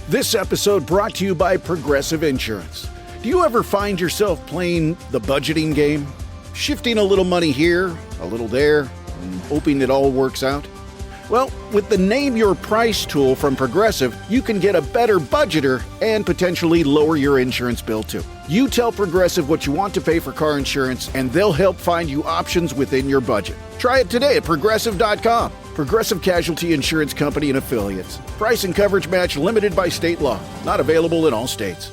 This episode brought to you by Progressive Insurance. Do you ever find yourself playing the budgeting game? Shifting a little money here, a little there, and hoping it all works out? Well, with the Name Your Price tool from Progressive, you can get a better budgeter and potentially lower your insurance bill too. You tell Progressive what you want to pay for car insurance, and they'll help find you options within your budget. Try it today at Progressive.com. Progressive Casualty Insurance Company and Affiliates. Price and coverage match limited by state law. Not available in all states.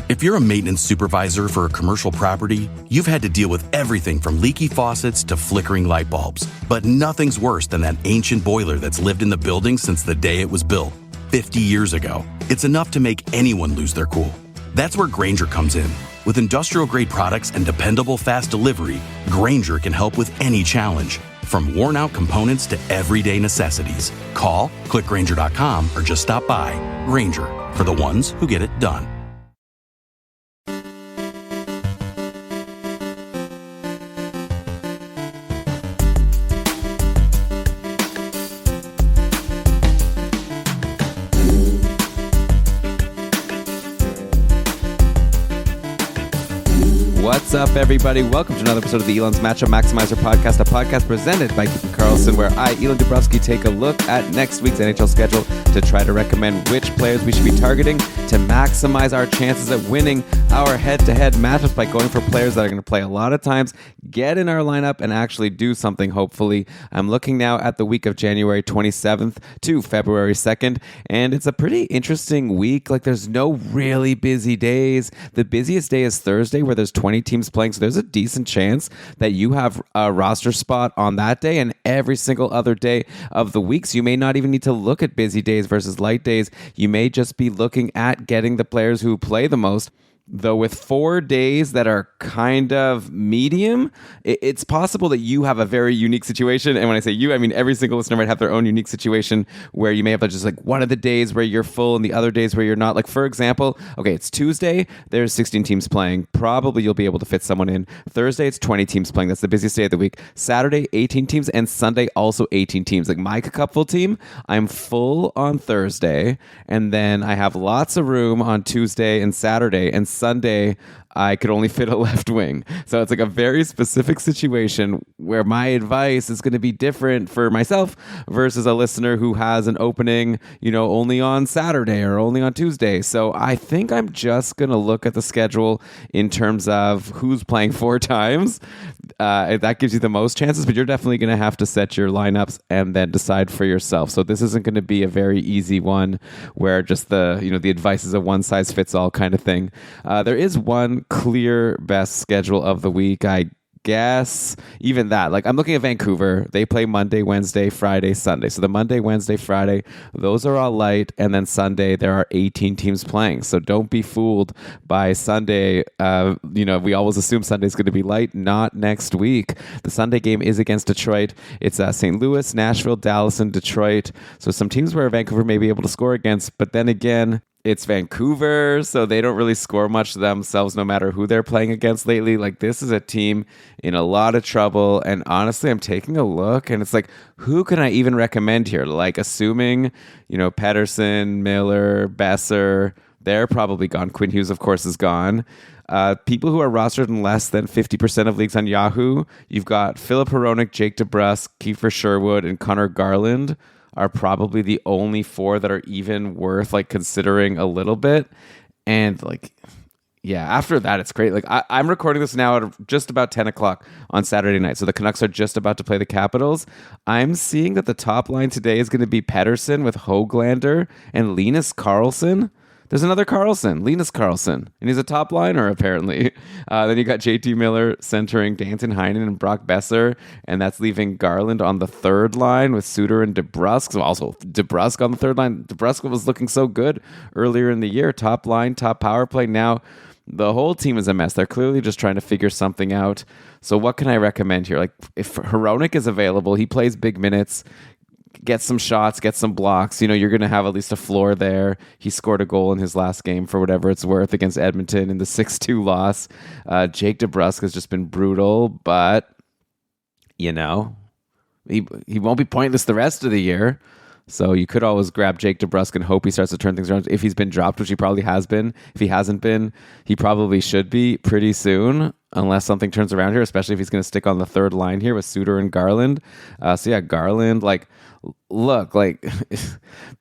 If you're a maintenance supervisor for a commercial property, you've had to deal with everything from leaky faucets to flickering light bulbs. But nothing's worse than that ancient boiler that's lived in the building since the day it was built, 50 years ago. It's enough to make anyone lose their cool. That's where Grainger comes in. With industrial-grade products and dependable fast delivery, Grainger can help with any challenge, from worn-out components to everyday necessities. Call, click Grainger.com, or just stop by. Grainger, for the ones who get it done. What's up, everybody? Welcome to another episode of the Elan's Matchup Maximizer podcast, a podcast presented by Keith Carlson, where I, Elan Dubrowski, take a look at next week's NHL schedule to try to recommend which players we should be targeting to maximize our chances at winning our head-to-head matchups by going for players that are going to play a lot of times, get in our lineup, and actually do something, hopefully. I'm looking now at the week of January 27th to February 2nd, and it's a pretty interesting week. Like, there's no really busy days. The busiest day is Thursday, where there's 20 teams playing, so there's a decent chance that you have a roster spot on that day and every single other day of the week. So you may not even need to look at busy days versus light days. You may just be looking at getting the players who play the most. Though with 4 days that are kind of medium, it's possible that you have a very unique situation. And when I say you, I mean every single listener might have their own unique situation where you may have just like one of the days where you're full and the other days where you're not. Like, for example, okay, it's Tuesday, there's 16 teams playing. Probably you'll be able to fit someone in. Thursday, it's 20 teams playing. That's the busiest day of the week. Saturday, 18 teams. And Sunday, also 18 teams. Like my cupful team, I'm full on Thursday. And then I have lots of room on Tuesday and Saturday. And Sunday, I could only fit a left wing. So it's like a very specific situation where my advice is going to be different for myself versus a listener who has an opening, only on Saturday or only on Tuesday. So I think I'm just going to look at the schedule in terms of who's playing 4 times. That gives you the most chances, but you're definitely going to have to set your lineups and then decide for yourself. So this isn't going to be a very easy one where just the advice is a one size fits all kind of thing. There is one clear best schedule of the week, I guess. Even that, like I'm looking at Vancouver. They play Monday, Wednesday, Friday, Sunday. So the Monday, Wednesday, Friday, those are all light. And then Sunday, there are 18 teams playing. So don't be fooled by Sunday. We always assume Sunday's going to be light. Not next week. The Sunday game is against Detroit. It's St. Louis, Nashville, Dallas, and Detroit. So some teams where Vancouver may be able to score against. But then again, it's Vancouver, so they don't really score much themselves no matter who they're playing against lately. Like, this is a team in a lot of trouble, and honestly, I'm taking a look, and it's like, who can I even recommend here? Like, assuming, Pettersson, Miller, Besser, they're probably gone. Quinn Hughes, of course, is gone. People who are rostered in less than 50% of leagues on Yahoo, you've got Philip Hronek, Jake DeBrusk, Kiefer Sherwood, and Connor Garland are probably the only 4 that are even worth considering a little bit. And after that, it's great. I'm recording this now at just about 10 o'clock on Saturday night. So the Canucks are just about to play the Capitals. I'm seeing that the top line today is going to be Pettersson with Höglander and Linus Karlsson. There's another Karlsson, Linus Karlsson, and he's a top liner, apparently. Then you got JT Miller centering Danton Heinen and Brock Besser, and that's leaving Garland on the third line with Suter and DeBrusk. So also DeBrusk on the third line. DeBrusk was looking so good earlier in the year. Top line, top power play. Now the whole team is a mess. They're clearly just trying to figure something out. So what can I recommend here? If Hronek is available, he plays big minutes, get some shots, get some blocks. You're going to have at least a floor there. He scored a goal in his last game for whatever it's worth against Edmonton in the 6-2 loss. Jake DeBrusk has just been brutal, but, he won't be pointless the rest of the year. So you could always grab Jake DeBrusk and hope he starts to turn things around. If he's been dropped, which he probably has been. If he hasn't been, he probably should be pretty soon, unless something turns around here, especially if he's going to stick on the third line here with Suter and Garland. Garland,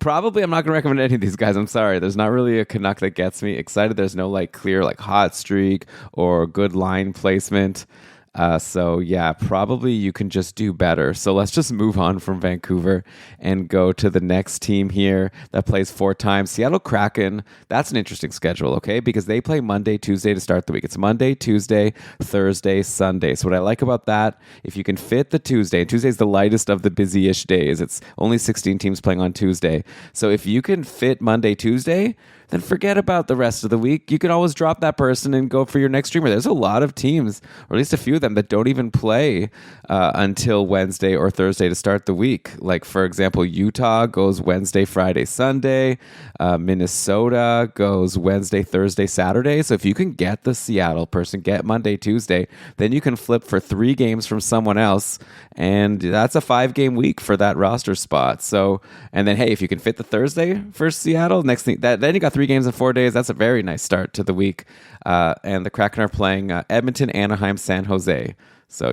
probably I'm not going to recommend any of these guys. I'm sorry. There's not really a Canuck that gets me excited. There's no clear hot streak or good line placement. Probably you can just do better. So let's just move on from Vancouver and go to the next team here that plays 4 times. Seattle Kraken, that's an interesting schedule, okay? Because they play Monday, Tuesday to start the week. It's Monday, Tuesday, Thursday, Sunday. So what I like about that, if you can fit the Tuesday, and Tuesday's the lightest of the busy-ish days. It's only 16 teams playing on Tuesday. So if you can fit Monday, Tuesday, then forget about the rest of the week. You can always drop that person and go for your next streamer. There's a lot of teams, or at least a few of them, that don't even play until Wednesday or Thursday to start the week. Like, for example, Utah goes Wednesday, Friday, Sunday. Minnesota goes Wednesday, Thursday, Saturday. So if you can get the Seattle person, get Monday, Tuesday, then you can flip for 3 games from someone else, and that's a 5-game week for that roster spot. So, and then, hey, if you can fit the Thursday for Seattle, next thing, then you got 3 games in 4 days. That's a very nice start to the week. And the Kraken are playing Edmonton, Anaheim, San Jose. So,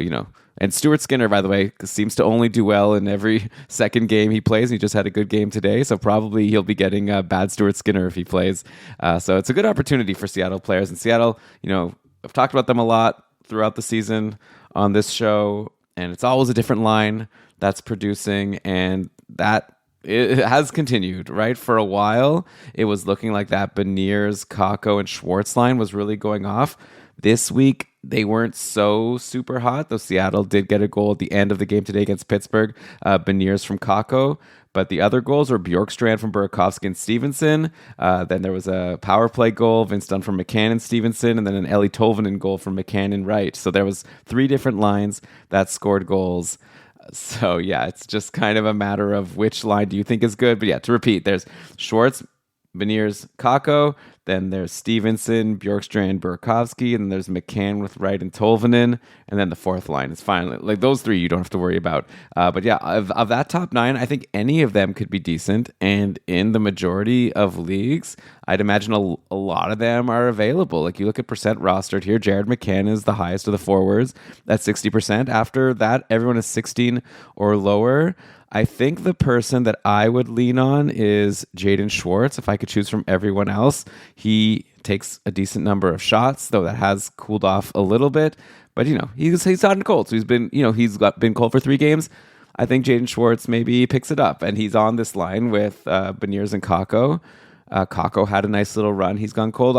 and Stuart Skinner, by the way, seems to only do well in every second game he plays. He just had a good game today. So probably he'll be getting bad Stuart Skinner if he plays. So it's a good opportunity for Seattle players. And Seattle, I've talked about them a lot throughout the season on this show. And it's always a different line that's producing. And that it has continued, right? For a while, it was looking like that Beniers, Kakko, and Schwartz line was really going off. This week, they weren't so super hot, though Seattle did get a goal at the end of the game today against Pittsburgh. Beniers from Kakko. But the other goals were Bjorkstrand from Burakovsky and Stevenson. Then there was a power play goal, Vince Dunn from McCann and Stevenson, and then an Ellie Tolvanen goal from McCann and Wright. So there was 3 different lines that scored goals. So, yeah, it's just kind of a matter of which line do you think is good. But, yeah, to repeat, there's Schwartz, Beniers, Kakko. Then there's Stevenson, Bjorkstrand, Burakovsky. And then there's McCann with Wright and Tolvanen. And then the 4th line is finally, those 3 you don't have to worry about. But, yeah, of that top 9, I think any of them could be decent. And in the majority of leagues, I'd imagine a lot of them are available. Like, you look at percent rostered here, Jared McCann is the highest of the forwards at 60%. After that, everyone is 16 or lower. I think the person that I would lean on is Jaden Schwartz. If I could choose from everyone else, he takes a decent number of shots, though that has cooled off a little bit. But, he's gotten cold. So he's been, been cold for 3 games. I think Jaden Schwartz maybe picks it up. And he's on this line with Beniers and Kakko. Kakko had a nice little run. He's gone cold.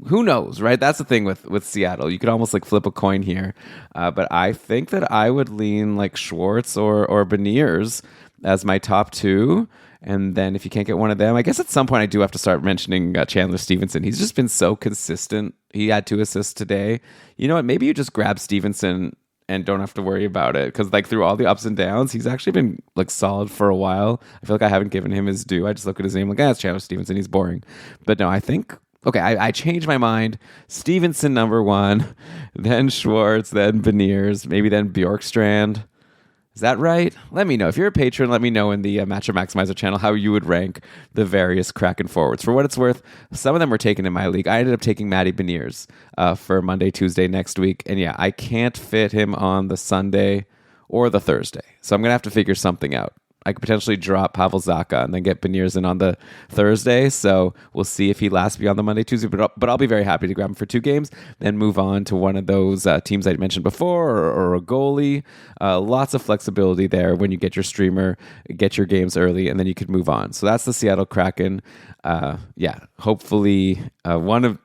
Who knows, right? That's the thing with Seattle. You could almost flip a coin here. But I think that I would lean Schwartz or Beniers as my top 2. And then if you can't get one of them, I guess at some point I do have to start mentioning Chandler Stevenson. He's just been so consistent. He had 2 assists today. You know what? Maybe you just grab Stevenson and don't have to worry about it. Because through all the ups and downs, he's actually been solid for a while. I feel like I haven't given him his due. I just look at his name it's Chandler Stevenson. He's boring. But no, I think... Okay, I changed my mind. Stevenson number 1, then Schwartz, then Beniers, maybe then Bjorkstrand. Is that right? Let me know. If you're a patron, let me know in the Matchup Maximizer channel how you would rank the various Kraken forwards. For what it's worth, some of them were taken in my league. I ended up taking Matty Beniers for Monday, Tuesday next week. And yeah, I can't fit him on the Sunday or the Thursday. So I'm going to have to figure something out. I could potentially drop Pavel Zacha and then get Beniers in on the Thursday. So we'll see if he lasts beyond the Monday, Tuesday. But I'll be very happy to grab him for 2 games, then move on to one of those teams I mentioned before or a goalie. Lots of flexibility there when you get your streamer, get your games early, and then you could move on. So that's the Seattle Kraken. Hopefully one of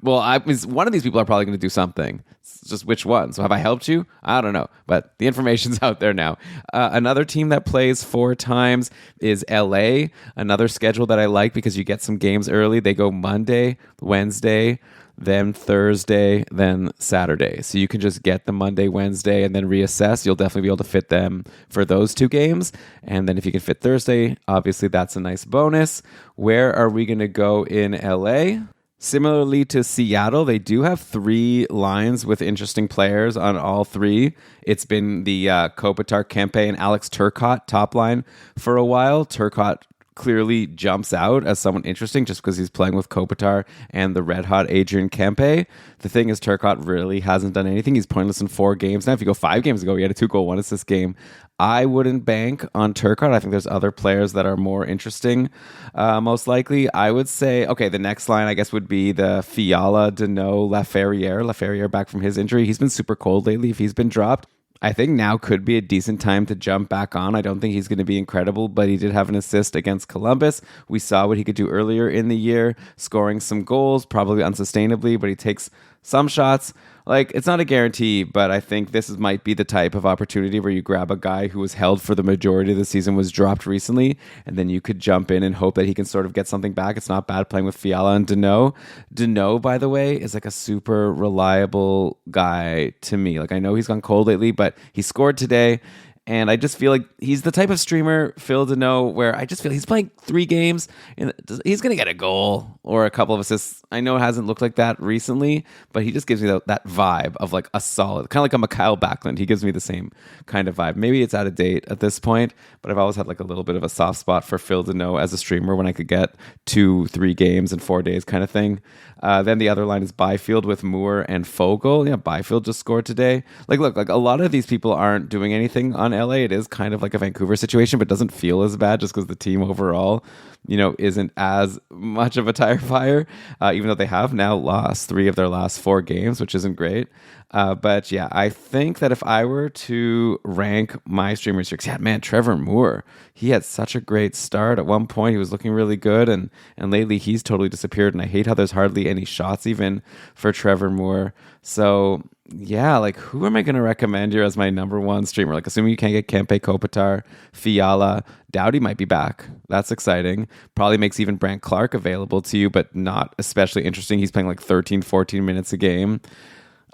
these people are probably going to do something. It's just which one. So have I helped you? I don't know, but the information's out there now. Another team that plays 4 times is LA. Another schedule that I like because you get some games early. They go Monday, Wednesday, then Thursday, then Saturday. So you can just get the Monday, Wednesday, and then reassess. You'll definitely be able to fit them for those 2 games. And then if you can fit Thursday, obviously that's a nice bonus. Where are we going to go in LA? Similarly to Seattle, they do have 3 lines with interesting players on all 3. It's been the Kopitar, Kempe, and Alex Turcotte top line for a while. Turcotte clearly jumps out as someone interesting just because he's playing with Kopitar and the red-hot Adrian Kempe. The thing is, Turcotte really hasn't done anything. He's pointless in 4 games. Now, if you go 5 games ago, he had a 2-goal, 1-assist game. I wouldn't bank on Turcotte. I think there's other players that are more interesting, most likely. I would say, okay, the next line, I guess, would be the Fiala, Deneau, Laferriere. Laferriere back from his injury. He's been super cold lately if he's been dropped. I think now could be a decent time to jump back on. I don't think he's going to be incredible, but he did have an assist against Columbus. We saw what he could do earlier in the year, scoring some goals, probably unsustainably, but he takes some shots. Like, it's not a guarantee, but I think this might be the type of opportunity where you grab a guy who was held for the majority of the season, was dropped recently, and then you could jump in and hope that he can sort of get something back. It's not bad playing with Fiala and Deneau. Deneau, by the way, is like a super reliable guy to me. Like, I know he's gone cold lately, but he scored today. And I just feel like he's the type of streamer, Phil Deneau, where I just feel he's playing 3 games and he's going to get a goal or a couple of assists. I know it hasn't looked like that recently, but he just gives me that vibe of like a solid, kind of like a Mikhail Backlund. He gives me the same kind of vibe. Maybe it's out of date at this point, but I've always had like a little bit of a soft spot for Phil Deneau as a streamer when I could get 2-3 games in 4 days kind of thing. Then the other line is Byfield with Moore and Fogle. Yeah, Byfield just scored today. Like, look, like a lot of these people aren't doing anything on LA. It is kind of like a Vancouver situation, but doesn't feel as bad just because the team overall, isn't as much of a tire fire, even though they have now lost 3 of their last 4 games, which isn't great. But yeah, I think that if I were to rank my streamers here, yeah, man, Trevor Moore, he had such a great start. At one point, he was looking really good, and lately he's totally disappeared. And I hate how there's hardly any shots even for Trevor Moore. So yeah, like, who am I going to recommend here as my number 1 streamer? Like, assuming you can't get Kempe, Kopitar, Fiala, Doughty might be back. That's exciting. Probably makes even Brandt Clark available to you, but not especially interesting. He's playing like 13, 14 minutes a game.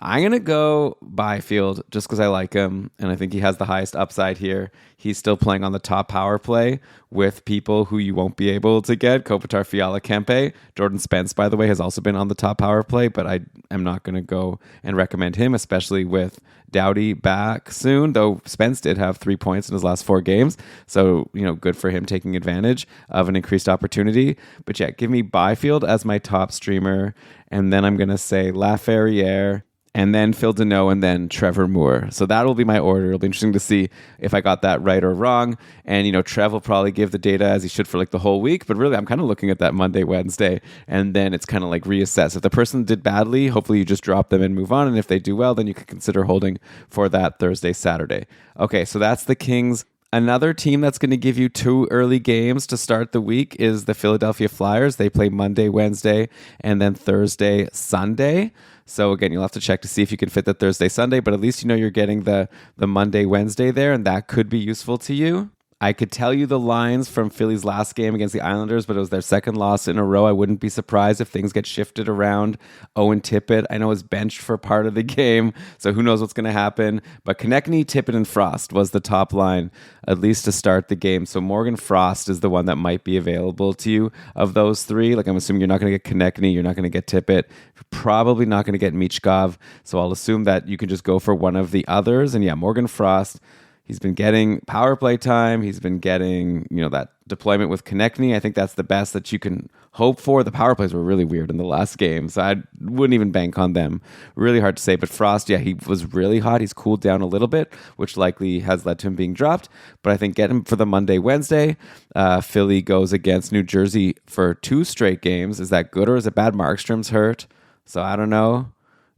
I'm going to go Byfield just because I like him, and I think he has the highest upside here. He's still playing on the top power play with people who you won't be able to get. Kopitar, Fiala, Kempe. Jordan Spence, by the way, has also been on the top power play, but I am not going to go and recommend him, especially with Doughty back soon, though Spence did have 3 points in his last 4 games. So, good for him taking advantage of an increased opportunity. But yeah, give me Byfield as my top streamer, and then I'm going to say Laferriere, and then Phil Deneau, and then Trevor Moore. So that will be my order. It'll be interesting to see if I got that right or wrong. And, Trev will probably give the data as he should for like the whole week. But really, I'm kind of looking at that Monday, Wednesday, and then it's kind of like reassess. If the person did badly, hopefully you just drop them and move on. And if they do well, then you can consider holding for that Thursday, Saturday. Okay, so that's the Kings. Another team that's going to give you 2 early games to start the week is the Philadelphia Flyers. They play Monday, Wednesday, and then Thursday, Sunday. So again, you'll have to check to see if you can fit the Thursday, Sunday, but at least you're getting the Monday, Wednesday there, and that could be useful to you. I could tell you the lines from Philly's last game against the Islanders, but it was their second loss in a row. I wouldn't be surprised if things get shifted around. Owen Tippett, I know, is benched for part of the game, so who knows what's going to happen. But Konechny, Tippett, and Frost was the top line, at least to start the game. So Morgan Frost is the one that might be available to you of those 3. Like, I'm assuming you're not going to get Konechny, you're not going to get Tippett, you're probably not going to get Michkov. So I'll assume that you can just go for one of the others. And yeah, Morgan Frost, he's been getting power play time. He's been getting, that deployment with Konechny. I think that's the best that you can hope for. The power plays were really weird in the last game, so I wouldn't even bank on them. Really hard to say. But Frost, yeah, he was really hot. He's cooled down a little bit, which likely has led to him being dropped. But I think get him for the Monday, Wednesday. Philly goes against New Jersey for 2 straight games. Is that good or is it bad? Markstrom's hurt, so I don't know.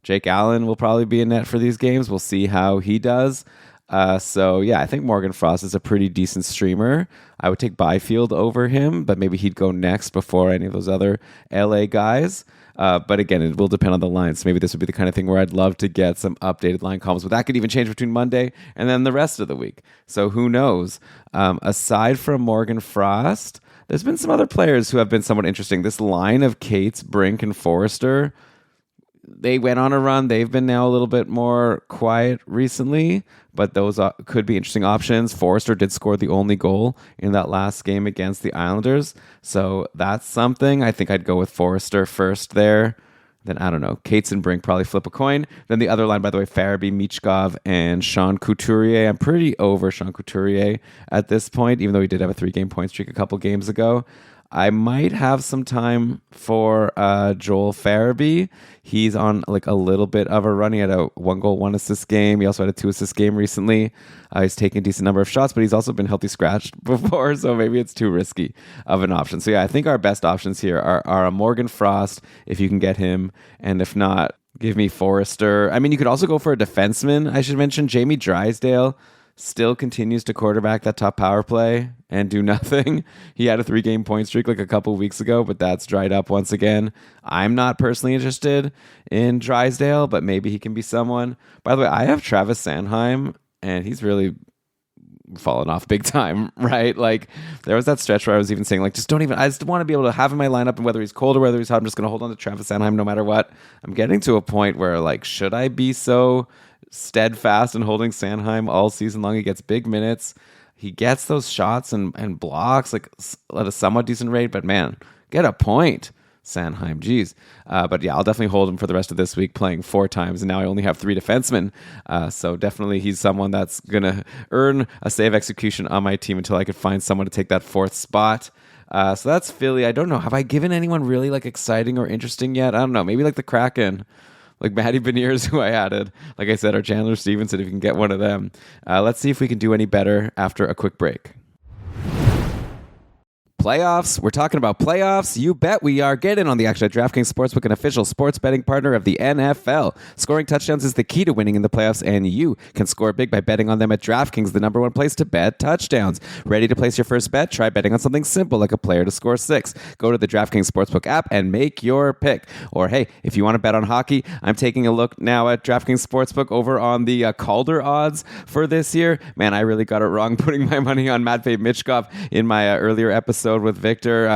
Jake Allen will probably be in net for these games. We'll see how he does. So yeah, I think Morgan Frost is a pretty decent streamer. I would take Byfield over him, but maybe he'd go next before any of those other LA guys. But again, it will depend on the line. So maybe this would be the kind of thing where I'd love to get some updated line columns, but that could even change between Monday and then the rest of the week. So who knows? Aside from Morgan Frost, there's been some other players who have been somewhat interesting. This line of Cates, Brink, and Forrester, they went on a run. They've been now a little bit more quiet recently, but those could be interesting options. Forrester did score the only goal in that last game against the Islanders. So that's something. I think I'd go with Forrester first there. Then, I don't know, Cates and Brink probably flip a coin. Then the other line, by the way, Farabee, Michkov, and Sean Couturier. I'm pretty over Sean Couturier at this point, even though he did have a 3-game point streak a couple games ago. I might have some time for Joel Farabee. He's on like a little bit of a run. He had a 1-goal, 1-assist game. He also had a 2-assist game recently. He's taken a decent number of shots, but he's also been healthy scratched before, so maybe it's too risky of an option. So yeah, I think our best options here are a Morgan Frost, if you can get him, and if not, give me Forrester. I mean, you could also go for a defenseman. I should mention Jamie Drysdale still continues to quarterback that top power play and do nothing. He had a 3-game point streak like a couple weeks ago, but that's dried up once again. I'm not personally interested in Drysdale, but maybe he can be someone. By the way, I have Travis Sanheim, and he's really fallen off big time, right? Like, there was that stretch where I was even saying, like, I just want to be able to have him in my lineup, and whether he's cold or whether he's hot, I'm just going to hold on to Travis Sanheim no matter what. I'm getting to a point where, like, should I be so steadfast in holding Sanheim all season long? He gets big minutes. He gets those shots and blocks like at a somewhat decent rate, but man, get a point, Sanheim. Geez. But yeah, I'll definitely hold him for the rest of this week, playing 4 times, and now I only have 3 defensemen. So definitely he's someone that's going to earn a save execution on my team until I could find someone to take that 4th spot. So that's Philly. I don't know. Have I given anyone really like exciting or interesting yet? I don't know. Maybe like the Kraken. Like Matty Beniers, who I added, like I said, or Chandler Stevenson, if you can get one of them. Let's see if we can do any better after a quick break. Playoffs. We're talking about playoffs. You bet we are. Get in on the action at DraftKings Sportsbook, an official sports betting partner of the NFL. Scoring touchdowns is the key to winning in the playoffs, and you can score big by betting on them at DraftKings, the #1 place to bet touchdowns. Ready to place your first bet? Try betting on something simple like a player to score 6. Go to the DraftKings Sportsbook app and make your pick. Or hey, if you want to bet on hockey, I'm taking a look now at DraftKings Sportsbook over on the Calder odds for this year. Man, I really got it wrong putting my money on Matvei Michkov in my earlier episode with Victor.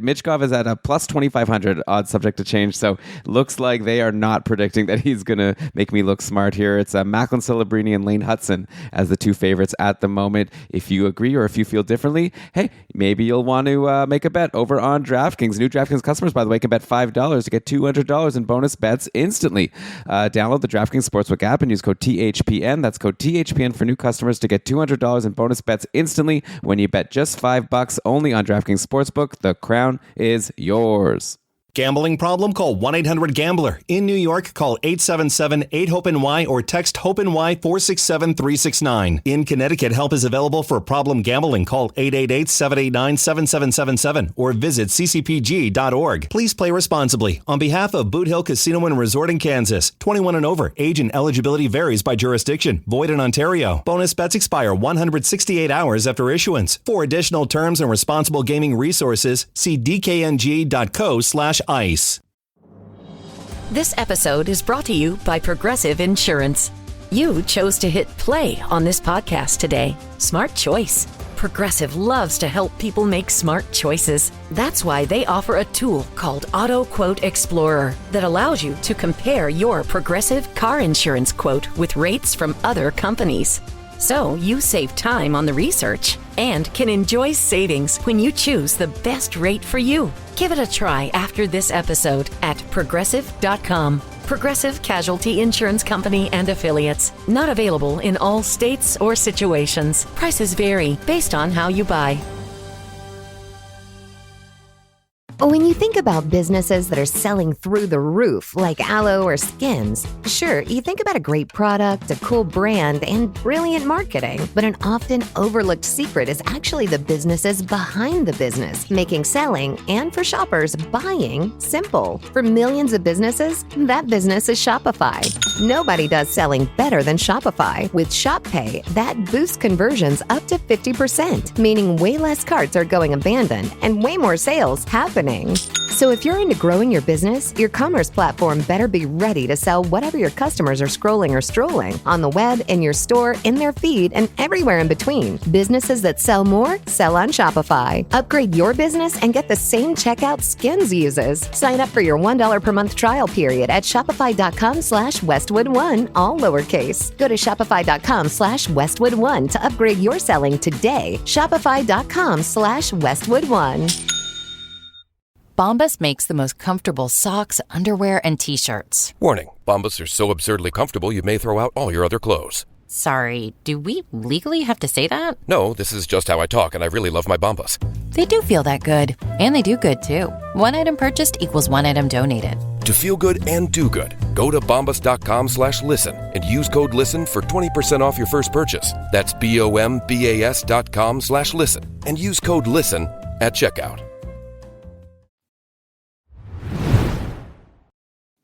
Michkov is at a plus 2,500 odds, subject to change. So looks like they are not predicting that he's going to make me look smart here. It's Macklin Celebrini and Lane Hudson as the 2 favorites at the moment. If you agree or if you feel differently, hey, maybe you'll want to make a bet over on DraftKings. New DraftKings customers, by the way, can bet $5 to get $200 in bonus bets instantly. Download the DraftKings Sportsbook app and use code THPN. That's code THPN for new customers to get $200 in bonus bets instantly when you bet just $5 only on DraftKings Sportsbook. The crown is yours. Gambling problem? Call 1-800-GAMBLER. In New York, call 877-8-HOPE-NY or text HOPE-NY 467-369. In Connecticut, help is available for problem gambling. Call 888-789-7777 or visit ccpg.org. Please play responsibly. On behalf of Boot Hill Casino and Resort in Kansas, 21 and over. Age and eligibility varies by jurisdiction. Void in Ontario. Bonus bets expire 168 hours after issuance. For additional terms and responsible gaming resources, see dkng.co/ice. This episode is brought to you by Progressive Insurance. You chose to hit play on this podcast today. Smart choice. Progressive loves to help people make smart choices. That's why they offer a tool called Auto Quote Explorer that allows you to compare your Progressive car insurance quote with rates from other companies. So you save time on the research and can enjoy savings when you choose the best rate for you. Give it a try after this episode at Progressive.com. Progressive Casualty Insurance Company and Affiliates. Not available in all states or situations. Prices vary based on how you buy. When you think about businesses that are selling through the roof, like aloe or Skims, sure, you think about a great product, a cool brand, and brilliant marketing. But an often overlooked secret is actually the businesses behind the business, making selling, and for shoppers, buying, simple. For millions of businesses, that business is Shopify. Nobody does selling better than Shopify. With Shop Pay, that boosts conversions up to 50%, meaning way less carts are going abandoned and way more sales happening happening. So if you're into growing your business, your commerce platform better be ready to sell whatever your customers are scrolling or strolling on the web, in your store, in their feed, and everywhere in between. Businesses that sell more, sell on Shopify. Upgrade your business and get the same checkout Skins uses. Sign up for your $1 per month trial period at shopify.com/Westwood1, all lowercase. Go to shopify.com/Westwood1 to upgrade your selling today. Shopify.com/Westwood1. Bombas makes the most comfortable socks, underwear, and T-shirts. Warning, Bombas are so absurdly comfortable you may throw out all your other clothes. Sorry, do we legally have to say that? No, this is just how I talk, and I really love my Bombas. They do feel that good. And they do good, too. One item purchased equals one item donated. To feel good and do good, go to bombas.com/listen and use code LISTEN for 20% off your first purchase. That's BOMBAS.com/listen and use code LISTEN at checkout.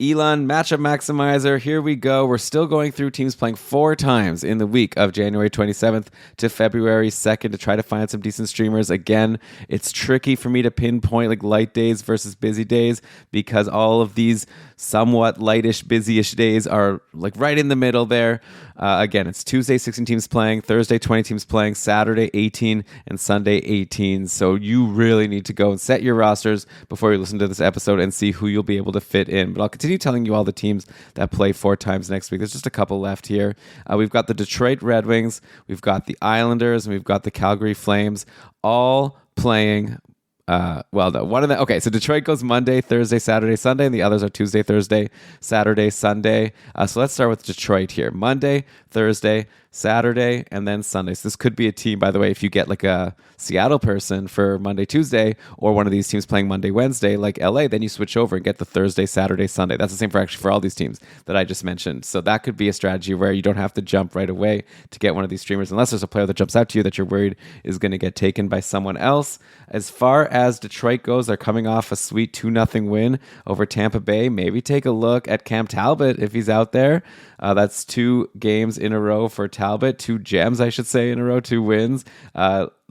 Elan Matchup Maximizer, here we go. We're still going through teams playing 4 times in the week of January 27th to February 2nd to try to find some decent streamers. Again, it's tricky for me to pinpoint like light days versus busy days because all of these somewhat lightish, busyish days are like right in the middle there. Again, it's Tuesday, 16 teams playing, Thursday, 20 teams playing, Saturday, 18, and Sunday, 18. So you really need to go and set your rosters before you listen to this episode and see who you'll be able to fit in. But I'll continue telling you all the teams that play 4 times next week. There's just a couple left here. We've got the Detroit Red Wings, we've got the Islanders, and we've got the Calgary Flames all playing. One of them. Okay, so Detroit goes Monday, Thursday, Saturday, Sunday, and the others are Tuesday, Thursday, Saturday, Sunday. So let's start with Detroit here. Monday, Thursday, Saturday, and then Sunday. So this could be a team, by the way, if you get like a Seattle person for Monday, Tuesday, or one of these teams playing Monday, Wednesday, like LA, then you switch over and get the Thursday, Saturday, Sunday. That's the same for all these teams that I just mentioned. So that could be a strategy where you don't have to jump right away to get one of these streamers, unless there's a player that jumps out to you that you're worried is going to get taken by someone else. As far as Detroit goes, they're coming off a sweet 2-0 win over Tampa Bay. Maybe take a look at Cam Talbot if he's out there. That's 2 games in a row for Talbot, 2 gems, I should say, in a row, 2 wins,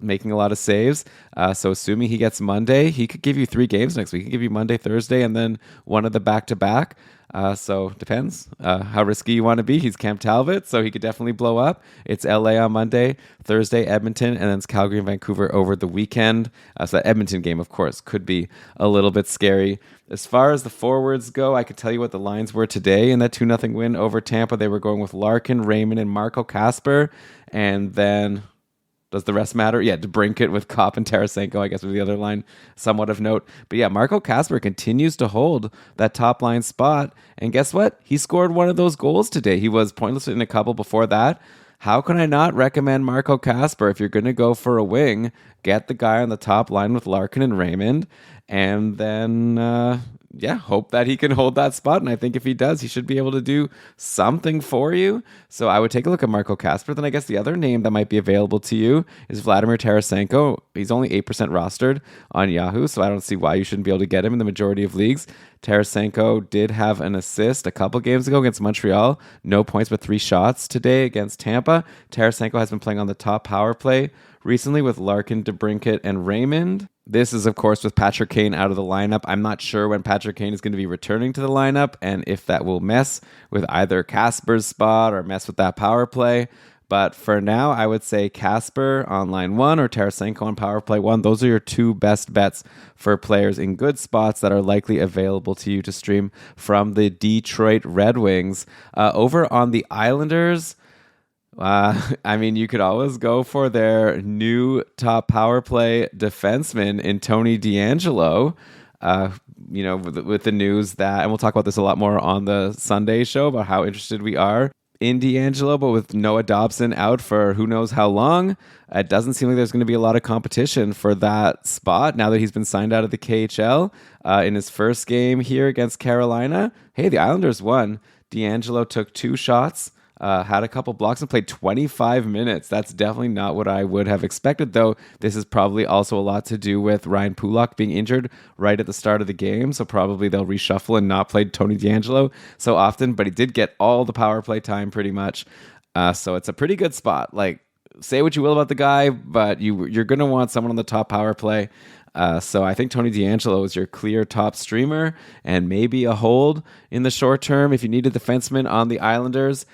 making a lot of saves. So assuming he gets Monday, he could give you 3 games next week. He could give you Monday, Thursday, and then one of the back-to-back. So depends how risky you want to be. He's Cam Talbot, so he could definitely blow up. It's LA on Monday, Thursday, Edmonton, and then it's Calgary and Vancouver over the weekend. So that Edmonton game, of course, could be a little bit scary. As far as the forwards go, I could tell you what the lines were today in that 2-0 win over Tampa. They were going with Larkin, Raymond, and Marco Kasper. And then, does the rest matter? Yeah, DeBrincat with Kopp and Tarasenko, I guess, was the other line somewhat of note. But yeah, Marco Kasper continues to hold that top line spot. And guess what? He scored one of those goals today. He was pointless in a couple before that. How can I not recommend Marco Kasper? If you're going to go for a wing, get the guy on the top line with Larkin and Raymond. And then, hope that he can hold that spot. And I think if he does, he should be able to do something for you. So I would take a look at Marco Kasper. Then I guess the other name that might be available to you is Vladimir Tarasenko. He's only 8% rostered on Yahoo, so I don't see why you shouldn't be able to get him in the majority of leagues. Tarasenko did have an assist a couple games ago against Montreal. No points, but 3 shots today against Tampa. Tarasenko has been playing on the top power play recently with Larkin, DeBrincat, and Raymond. This is, of course, with Patrick Kane out of the lineup. I'm not sure when Patrick Kane is going to be returning to the lineup and if that will mess with either Kasper's spot or mess with that power play. But for now, I would say Kasper on line 1 or Tarasenko on power play 1. Those are your 2 best bets for players in good spots that are likely available to you to stream from the Detroit Red Wings. Over on the Islanders, you could always go for their new top power play defenseman in Tony DeAngelo. With the news that, and we'll talk about this a lot more on the Sunday show about how interested we are in DeAngelo, but with Noah Dobson out for who knows how long, it doesn't seem like there's going to be a lot of competition for that spot now that he's been signed out of the KHL in his first game here against Carolina. Hey, the Islanders won. DeAngelo took 2 shots, had a couple blocks and played 25 minutes. That's definitely not what I would have expected, though. This is probably also a lot to do with Ryan Pulock being injured right at the start of the game, so probably they'll reshuffle and not play Tony DeAngelo so often, but he did get all the power play time pretty much. So it's a pretty good spot. Like, say what you will about the guy, but you're going to want someone on the top power play. So I think Tony DeAngelo is your clear top streamer and maybe a hold in the short term if you need a defenseman on the Islanders.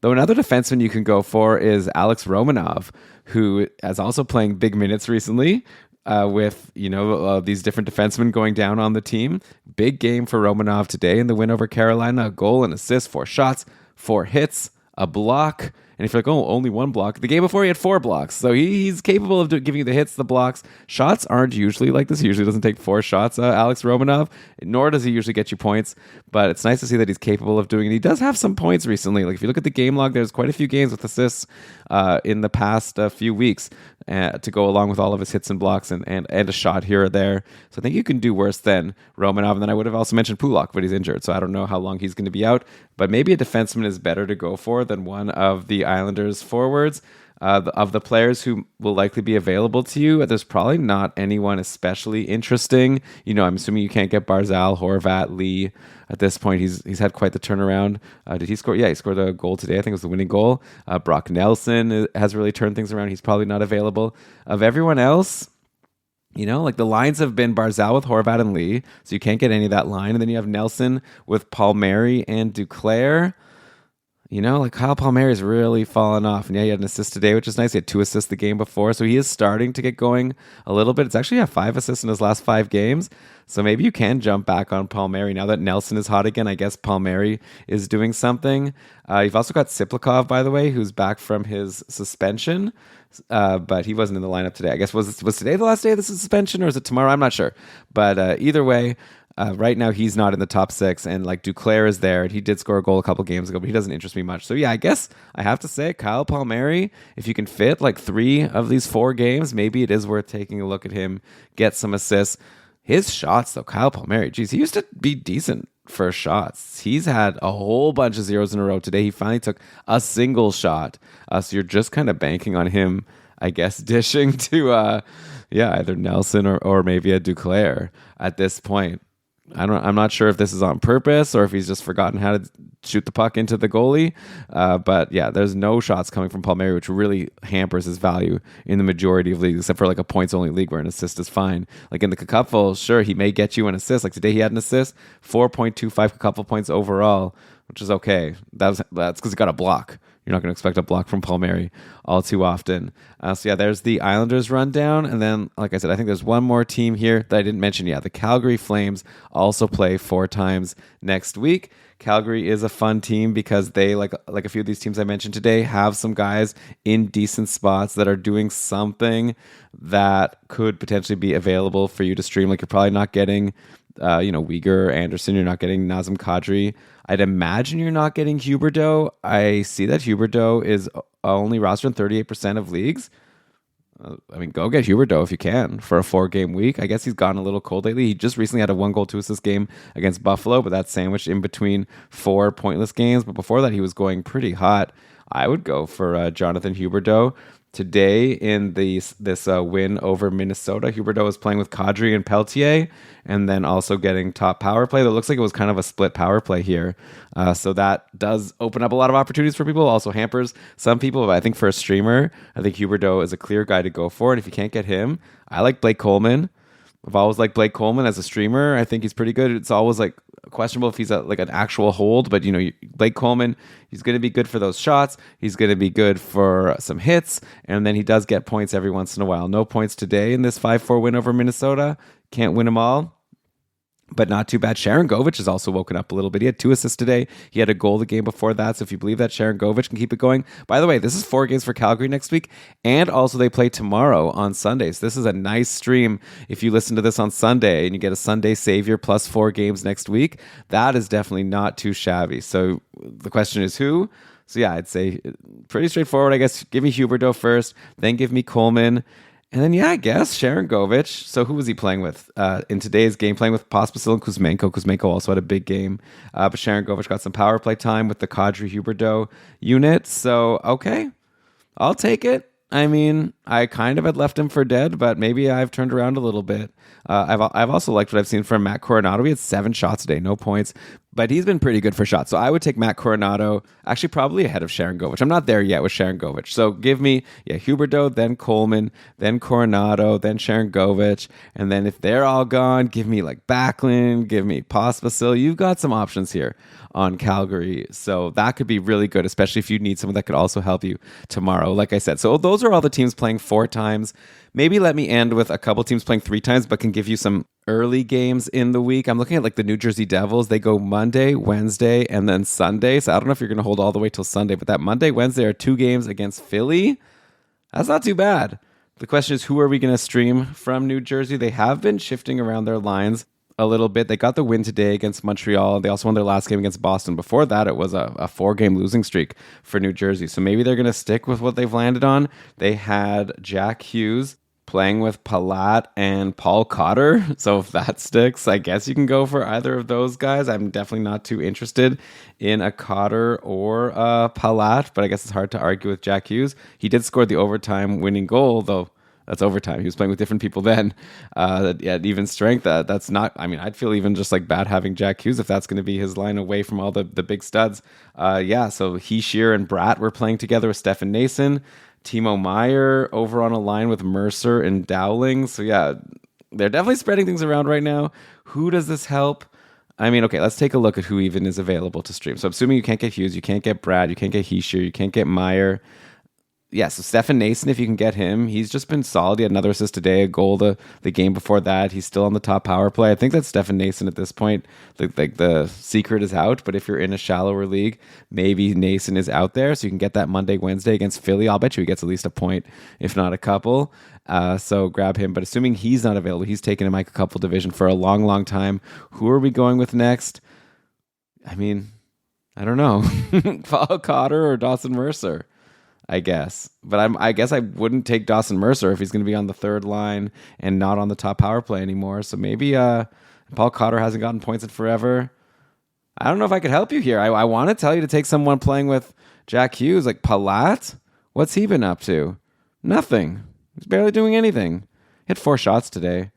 Though another defenseman you can go for is Alex Romanov, who is also playing big minutes recently with these different defensemen going down on the team. Big game for Romanov today in the win over Carolina. A goal, an assist, 4 shots, 4 hits, a block. And if you're like, oh, only 1 block. The game before he had 4 blocks. So he's capable of giving you the hits, the blocks. Shots aren't usually like this. He usually doesn't take 4 shots, Alex Romanov. Nor does he usually get you points. But it's nice to see that he's capable of doing it. He does have some points recently. Like if you look at the game log, there's quite a few games with assists in the past few weeks to go along with all of his hits and blocks and a shot here or there. So I think you can do worse than Romanov. And then I would have also mentioned Pulak, but he's injured. So I don't know how long he's going to be out. But maybe a defenseman is better to go for than one of the Islanders forwards. Of the players who will likely be available to you, there's probably not anyone especially interesting. I'm assuming you can't get Barzal, Horvat, Lee. At this point, he's had quite the turnaround. Did he score? Yeah, he scored a goal today. I think it was the winning goal. Brock Nelson has really turned things around. He's probably not available. Of everyone else, like the lines have been Barzal with Horvat and Lee, so you can't get any of that line. And then you have Nelson with Palmieri and Duclair. Kyle Palmieri's really fallen off. And yeah, he had an assist today, which is nice. He had 2 assists the game before. So he is starting to get going a little bit. It's actually 5 assists in his last 5 games. So maybe you can jump back on Palmieri. Now that Nelson is hot again, I guess Palmieri is doing something. You've also got Siplikov, by the way, who's back from his suspension. But he wasn't in the lineup today. I guess was today the last day of the suspension or is it tomorrow? I'm not sure. But either way, right now he's not in the top 6, and like Duclair is there, and he did score a goal a couple games ago, but he doesn't interest me much. So yeah, I guess I have to say Kyle Palmieri, if you can fit like 3 of these 4 games, maybe it is worth taking a look at him, get some assists. His shots though, Kyle Palmieri, geez, he used to be decent for shots. He's had a whole bunch of zeros in a row. Today he finally took a single shot. So you're just kind of banking on him, I guess, dishing to either Nelson or maybe a Duclair at this point. I'm not sure if this is on purpose or if he's just forgotten how to shoot the puck into the goalie. But yeah, there's no shots coming from Palmieri, which really hampers his value in the majority of leagues, except for like a points only league where an assist is fine. Like in the Cupful, sure, he may get you an assist. Like today he had an assist, 4.25 Cupful points overall, which is okay. That's because he got a block. You're not going to expect a block from Palmieri all too often. So yeah, there's the Islanders rundown. And then, like I said, I think there's one more team here that I didn't mention yet. The Calgary Flames also play 4 times next week. Calgary is a fun team because they, like a few of these teams I mentioned today, have some guys in decent spots that are doing something that could potentially be available for you to stream. Like you're probably not getting Uyghur, Anderson, you're not getting Nazem Kadri. I'd imagine you're not getting Huberdeau. I see that Huberdeau is only rostered in 38% of leagues. Go get Huberdeau if you can for a 4-game week. I guess he's gone a little cold lately. He just recently had a 1 goal, 2 assist game against Buffalo, but that's sandwiched in between 4 pointless games. But before that, he was going pretty hot. I would go for Jonathan Huberdeau. Today in this win over Minnesota, Huberdeau was playing with Kadri and Peltier, and then also getting top power play. It looks like it was kind of a split power play here. So that does open up a lot of opportunities for people. Also hampers some people, but I think for a streamer, I think Huberdeau is a clear guy to go for. And if you can't get him, I like Blake Coleman. I've always liked Blake Coleman as a streamer. I think he's pretty good. It's always like questionable if he's like an actual hold, but Blake Coleman, he's going to be good for those shots. He's going to be good for some hits, and then he does get points every once in a while. No points today in this 5-4 win over Minnesota. Can't win them all, but not too bad. Sharon Govich has also woken up a little bit. He had 2 assists today. He had a goal the game before that. So if you believe that Sharon Govich can keep it going. By the way, this is 4 games for Calgary next week. And also they play tomorrow on Sunday. So this is a nice stream. If you listen to this on Sunday and you get a Sunday savior plus 4 games next week, that is definitely not too shabby. So the question is who? So yeah, I'd say pretty straightforward. I guess give me Huberdeau first, then give me Coleman. And then, yeah, I guess Sharon Govich. So who was he playing with in today's game? Playing with Pospisil and Kuzmenko. Kuzmenko also had a big game. But Sharon Govich got some power play time with the Kadri Huberdeau unit. So, okay, I'll take it. I kind of had left him for dead, but maybe I've turned around a little bit. I've also liked what I've seen from Matt Coronado. He had 7 shots today, no points. But he's been pretty good for shots. So I would take Matt Coronado, actually probably ahead of Sharangovich. I'm not there yet with Sharangovich. So give me Huberdeau, then Coleman, then Coronado, then Sharangovich. And then if they're all gone, give me like Backlund, give me Pospisil. You've got some options here on Calgary. So that could be really good, especially if you need someone that could also help you tomorrow, like I said. So those are all the teams playing 4 times. Maybe let me end with a couple teams playing 3 times, but can give you some early games in the week. I'm looking at like the New Jersey Devils. They go Monday, Wednesday, and then Sunday. So I don't know if you're going to hold all the way till Sunday, but that Monday, Wednesday are 2 games against Philly. That's not too bad. The question is, who are we going to stream from New Jersey? They have been shifting around their lines a little bit. They got the win today against Montreal. They also won their last game against Boston. Before that, it was a 4-game losing streak for New Jersey. So maybe they're going to stick with what they've landed on. They had Jack Hughes playing with Palat and Paul Cotter. So if that sticks, I guess you can go for either of those guys. I'm definitely not too interested in a Cotter or a Palat, but I guess it's hard to argue with Jack Hughes. He did score the overtime winning goal, though. That's overtime. He was playing with different people then at even strength. That's not, I mean, I'd feel even just like bad having Jack Hughes if that's going to be his line away from all the big studs. So he, Shear, and Bratt were playing together with Stefan Nason. Timo Meyer over on a line with Mercer and Dowling. So yeah, they're definitely spreading things around right now. Who does this help? I mean, okay, let's take a look at who even is available to stream. So assuming you can't get Hughes, you can't get Brad, you can't get Heischer, you can't get Meyer. Yeah, so Stefan Nason, if you can get him, he's just been solid. He had another assist today, a goal the game before that. He's still on the top power play. I think that's Stefan Nason at this point. Like the secret is out, but if you're in a shallower league, maybe Nason is out there, so you can get that Monday, Wednesday against Philly. I'll bet you he gets at least a point, if not a couple. So grab him. But assuming he's not available, he's taken a Michael Couple division for a long, long time. Who are we going with next? I mean, I don't know. Paul Cotter or Dawson Mercer? I guess. But I guess I wouldn't take Dawson Mercer if he's going to be on the third line and not on the top power play anymore. So maybe Paul Cotter hasn't gotten points in forever. I don't know if I could help you here. I want to tell you to take someone playing with Jack Hughes, like Palat. What's he been up to? Nothing. He's barely doing anything. Hit 4 shots today.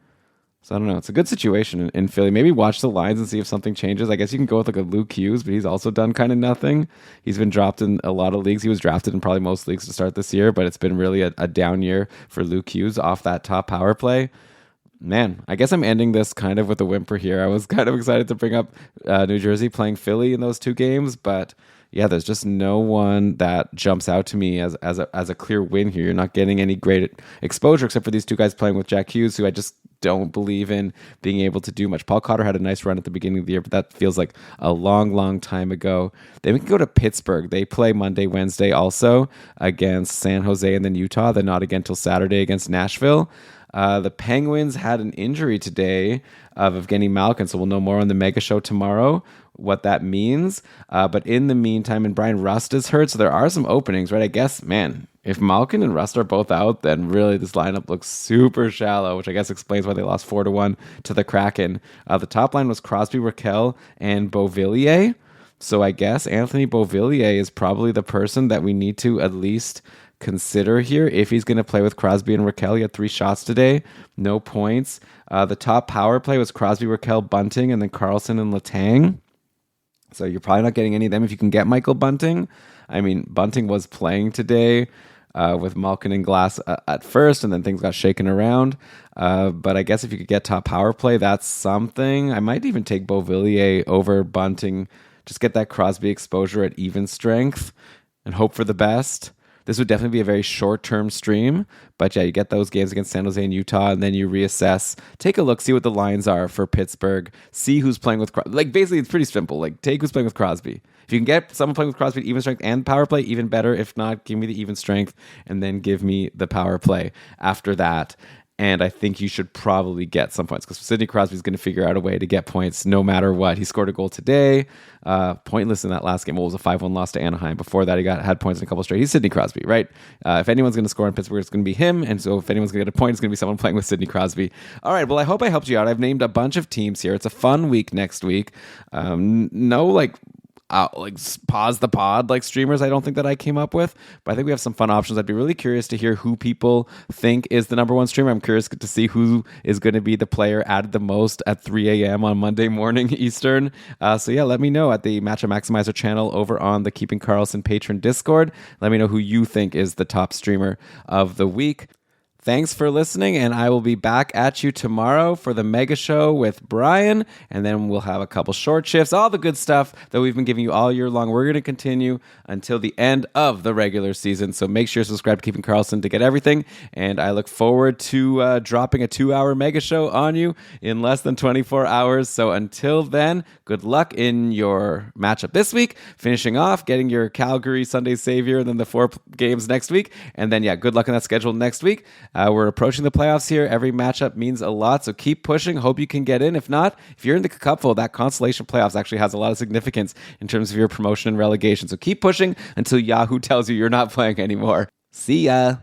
So I don't know. It's a good situation in Philly. Maybe watch the lines and see if something changes. I guess you can go with like a Luke Hughes, but he's also done kind of nothing. He's been dropped in a lot of leagues. He was drafted in probably most leagues to start this year, but it's been really a down year for Luke Hughes off that top power play. Man, I guess I'm ending this kind of with a whimper here. I was kind of excited to bring up New Jersey playing Philly in those 2 games, but yeah, there's just no one that jumps out to me as a clear win here. You're not getting any great exposure except for these 2 guys playing with Jack Hughes, who I just don't believe in being able to do much. Paul Cotter had a nice run at the beginning of the year, but that feels like a long, long time ago. Then we can go to Pittsburgh. They play Monday, Wednesday also against San Jose and then Utah. They're not again till Saturday against Nashville. The Penguins had an injury today of Evgeny Malkin, so we'll know more on the Mega Show tomorrow what that means. But in the meantime, and Brian Rust is hurt, so there are some openings, right? I guess, man, if Malkin and Rust are both out, then really this lineup looks super shallow, which I guess explains why they lost 4-1 to the Kraken. The top line was Crosby, Raquel, and Beauvillier. So I guess Anthony Beauvillier is probably the person that we need to at least consider here if he's going to play with Crosby and Raquel. He had 3 shots today, no points. The top power play was Crosby, Raquel, Bunting, and then Carlson and Letang. So you're probably not getting any of them if you can get Michael Bunting. I mean, Bunting was playing today with Malkin and Glass at first, and then things got shaken around. But I guess if you could get top power play, that's something. I might even take Beauvillier over Bunting. Just get that Crosby exposure at even strength and hope for the best. This would definitely be a very short-term stream, but yeah, you get those games against San Jose and Utah, and then you reassess. Take a look, see what the lines are for Pittsburgh. See who's playing with Crosby. Like, basically, it's pretty simple. Like, take who's playing with Crosby. If you can get someone playing with Crosby at even strength and power play, even better. If not, give me the even strength, and then give me the power play after that. And I think you should probably get some points because Sidney Crosby's going to figure out a way to get points no matter what. He scored a goal today, pointless in that last game. Well, it was a 5-1 loss to Anaheim. Before that, he had points in a couple straight. He's Sidney Crosby, right? If anyone's going to score in Pittsburgh, it's going to be him. And so if anyone's going to get a point, it's going to be someone playing with Sidney Crosby. All right, well, I hope I helped you out. I've named a bunch of teams here. It's a fun week next week. No, like, pause the pod like streamers I don't think that I came up with, but I think we have some fun options. I'd be really curious to hear who people think is the number one streamer. I'm curious to see who is going to be the player added the most at 3 a.m. on Monday morning Eastern. So yeah, let me know at the Matchup Maximizer channel over on the Keeping Karlsson patron Discord. Let me know who you think is the top streamer of the week. Thanks for listening, and I will be back at you tomorrow for the mega show with Brian, and then we'll have a couple short shifts, all the good stuff that we've been giving you all year long. We're going to continue until the end of the regular season, so make sure to subscribe to Keeping Karlsson to get everything, and I look forward to dropping a 2-hour mega show on you in less than 24 hours. So until then, good luck in your matchup this week, finishing off, getting your Calgary Sunday Savior, and then the 4 games next week, and then, good luck in that schedule next week. We're approaching the playoffs here. Every matchup means a lot, so keep pushing. Hope you can get in. If not, if you're in the cupful, that consolation playoffs actually has a lot of significance in terms of your promotion and relegation. So keep pushing until Yahoo tells you you're not playing anymore. See ya.